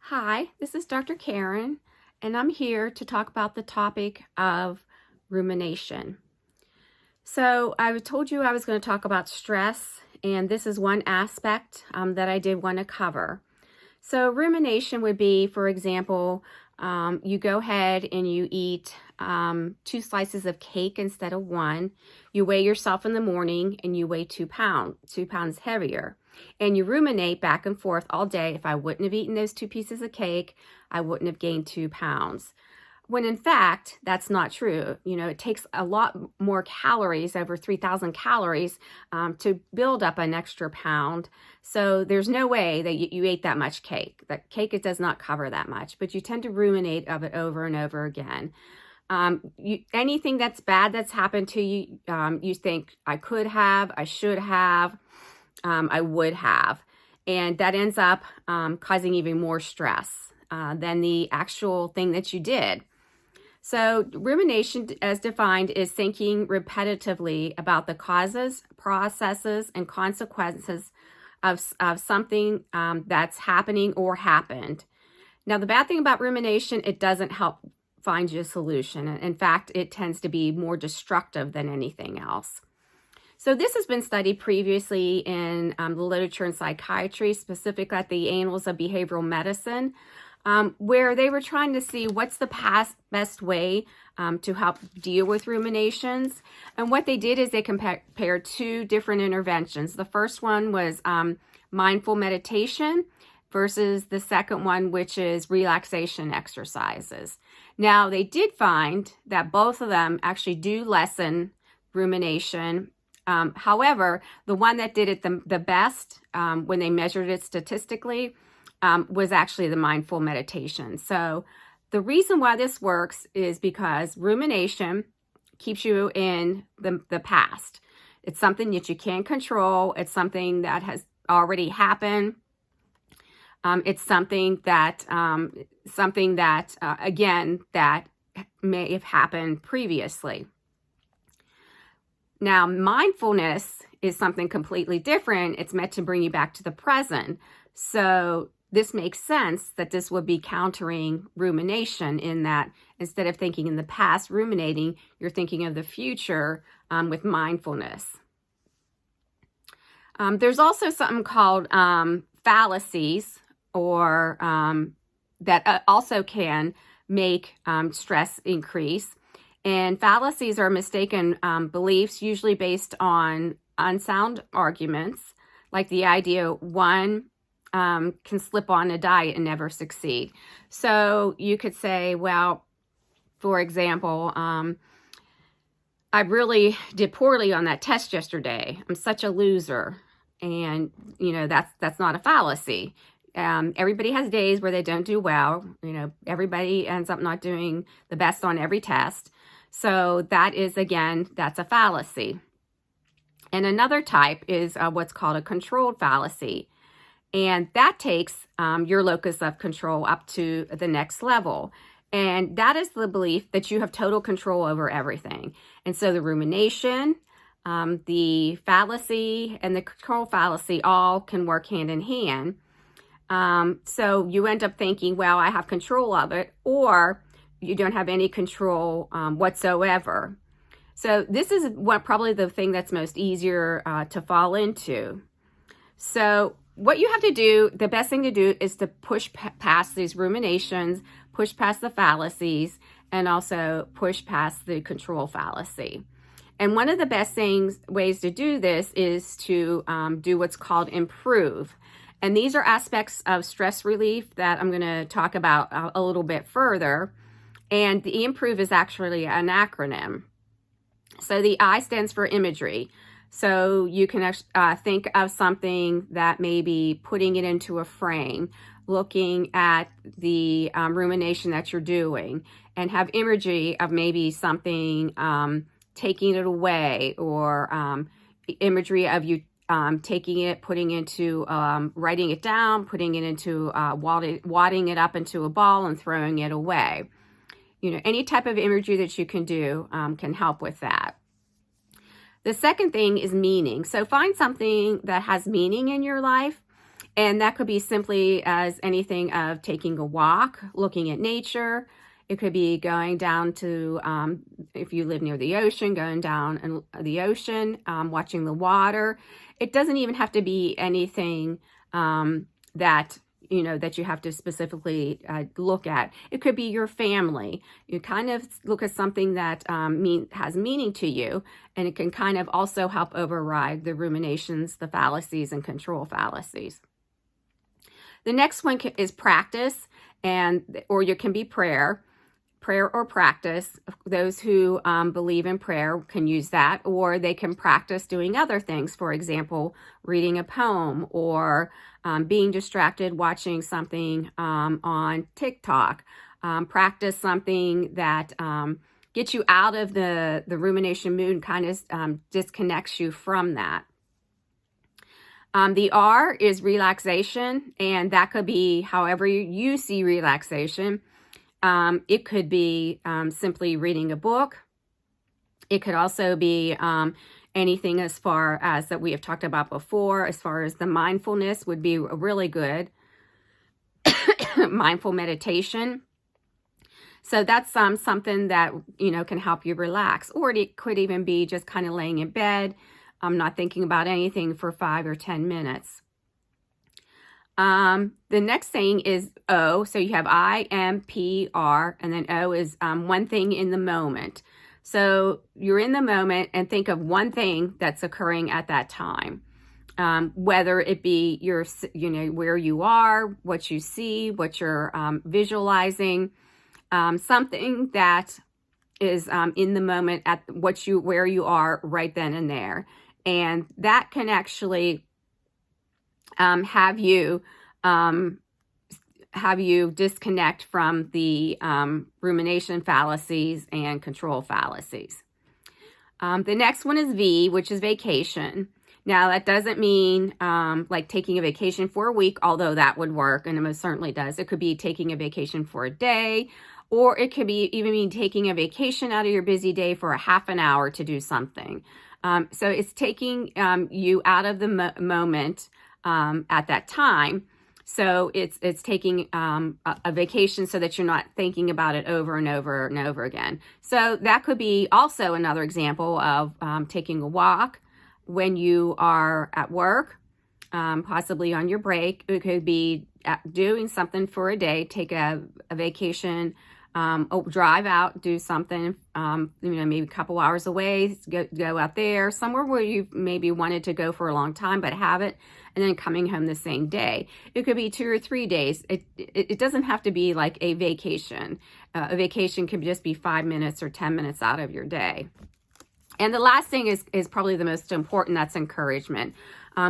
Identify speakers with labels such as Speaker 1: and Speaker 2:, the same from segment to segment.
Speaker 1: Hi, this is Dr. Karen, and I'm here to talk about the topic of rumination. So I told you I was going to talk about stress, and this is one aspect that I did want to cover. So rumination would be, for example, you go ahead and you eat 2 slices of cake instead of one. You weigh yourself in the morning and you weigh 2 pounds heavier. And you ruminate back and forth all day. If I wouldn't have eaten those 2 pieces of cake, I wouldn't have gained 2 pounds. When in fact, that's not true. It takes a lot more calories, over 3,000 calories, to build up an extra pound. So there's no way that you ate that much cake. That cake, it does not cover that much, but you tend to ruminate of it over and over again. Anything that's bad that's happened to you, you think, I could have, I should have, I would have. And that ends up causing even more stress than the actual thing that you did. So rumination, as defined, is thinking repetitively about the causes, processes, and consequences of something that's happening or happened. Now, the bad thing about rumination, it doesn't help find you a solution. In fact, it tends to be more destructive than anything else. So this has been studied previously in the literature in psychiatry, specifically at the Annals of Behavioral Medicine, where they were trying to see what's the best way to help deal with ruminations. And what they did is they compared 2 different interventions. The first one was mindful meditation versus the second one, which is relaxation exercises. Now, they did find that both of them actually do lessen rumination. However, the one that did it the best when they measured it statistically was actually the mindful meditation. So the reason why this works is because rumination keeps you in the past. It's something that you can't control. It's something that has already happened. It's something that again, that may have happened previously. Now, mindfulness is something completely different. It's meant to bring you back to the present. So this makes sense that this would be countering rumination, in that instead of thinking in the past, ruminating, you're thinking of the future with mindfulness. There's also something called fallacies, or that also can make stress increase. And fallacies are mistaken beliefs, usually based on unsound arguments, like the idea one can slip on a diet and never succeed. So you could say, well, for example, I really did poorly on that test yesterday. I'm such a loser. And, that's not a fallacy. Everybody has days where they don't do well. Everybody ends up not doing the best on every test. So that is, again, that's a fallacy. And another type is what's called a controlled fallacy. And that takes your locus of control up to the next level. And that is the belief that you have total control over everything. And so the rumination, the fallacy, and the control fallacy all can work hand in hand. So you end up thinking, well, I have control of it, or you don't have any control whatsoever. So this is probably the thing that's most easier to fall into. So what you have to do, the best thing to do, is to push past these ruminations, push past the fallacies, and also push past the control fallacy. And one of the best ways to do this is to do what's called improve. And these are aspects of stress relief that I'm going to talk about a little bit further. And the improve is actually an acronym. So the I stands for imagery. So you can think of something that may be putting it into a frame, looking at the rumination that you're doing, and have imagery of maybe something taking it away, or imagery of you taking it, putting into, writing it down, putting it into, wadding it up into a ball and throwing it away. Any type of imagery that you can do can help with that. The second thing is meaning. So find something that has meaning in your life And that could be simply as anything of taking a walk, looking at nature. It could be going down to, if you live near the ocean, going down in the ocean, watching the water. It doesn't even have to be anything that that you have to specifically look at. It could be your family. You kind of look at something that has meaning to you, and it can kind of also help override the ruminations, the fallacies, and control fallacies. The next one is practice, or you can be prayer or practice. Those who believe in prayer can use that, or they can practice doing other things. For example, reading a poem, or being distracted watching something on TikTok. Practice something that gets you out of the rumination mood and kind of disconnects you from that. The R is relaxation, and that could be however you see relaxation. It could be simply reading a book. It could also be anything as far as that we have talked about before, as far as the mindfulness would be really good. Mindful meditation. So that's something that, can help you relax. Or it could even be just kind of laying in bed, not thinking about anything for 5 or 10 minutes. The next thing is O. So you have I, M, P, R, and then O is one thing in the moment. So you're in the moment and think of one thing that's occurring at that time. Whether it be where you are, what you see, what you're visualizing, something that is in the moment at where you are right then and there. And that can actually have you disconnect from the rumination fallacies and control fallacies. The next one is V, which is vacation. Now, that doesn't mean like taking a vacation for a week, although that would work, and it most certainly does. It could be taking a vacation for a day, or it could be even mean taking a vacation out of your busy day for a half an hour to do something. So it's taking you out of the moment at that time. So it's taking a vacation so that you're not thinking about it over and over and over again. So that could be also another example of taking a walk when you are at work, possibly on your break. It could be doing something for a day, take a vacation, drive out, do something, maybe a couple hours away, go out there, somewhere where you maybe wanted to go for a long time but haven't, and then coming home the same day. It could be 2 or 3 days. It doesn't have to be like a vacation. A vacation could just be 5 minutes or 10 minutes out of your day. And the last thing is probably the most important. That's encouragement.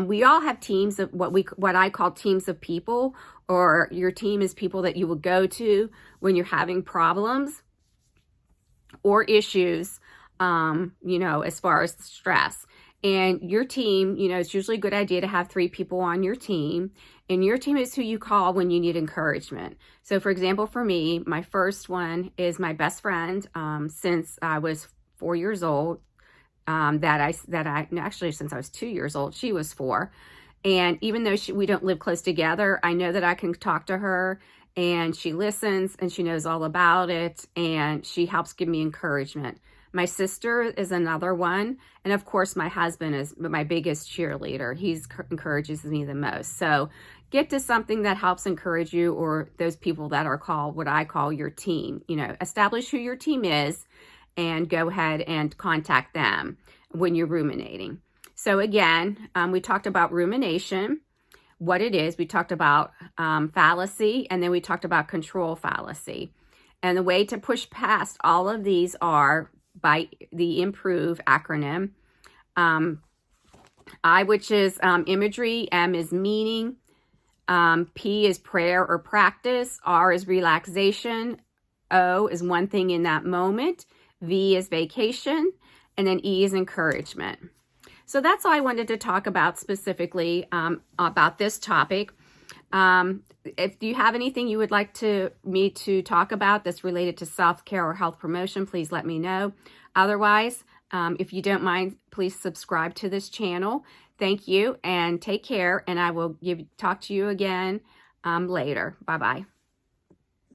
Speaker 1: We all have teams of what I call teams of people, or your team is people that you will go to when you're having problems or issues, as far as stress. And your team, it's usually a good idea to have 3 people on your team. And your team is who you call when you need encouragement. So, for example, for me, my first one is my best friend since I was 4 years old. Actually, since I was 2 years old, she was 4. And even though we don't live close together, I know that I can talk to her, and she listens, and she knows all about it, and she helps give me encouragement. My sister is another one. And of course, my husband is my biggest cheerleader. He encourages me the most. So get to something that helps encourage you, or those people that are called what I call your team. Establish who your team is and go ahead and contact them when you're ruminating. So again, we talked about rumination, what it is. We talked about fallacy, and then we talked about control fallacy. And the way to push past all of these are by the IMPROVE acronym. I, which is imagery, M is meaning, P is prayer or practice, R is relaxation, O is one thing in that moment, V is vacation, and then E is encouragement. So that's all I wanted to talk about specifically about this topic. If you have anything you would like me to talk about that's related to self-care or health promotion, please let me know. Otherwise, if you don't mind, please subscribe to this channel. Thank you and take care, and I will talk to you again later. Bye-bye.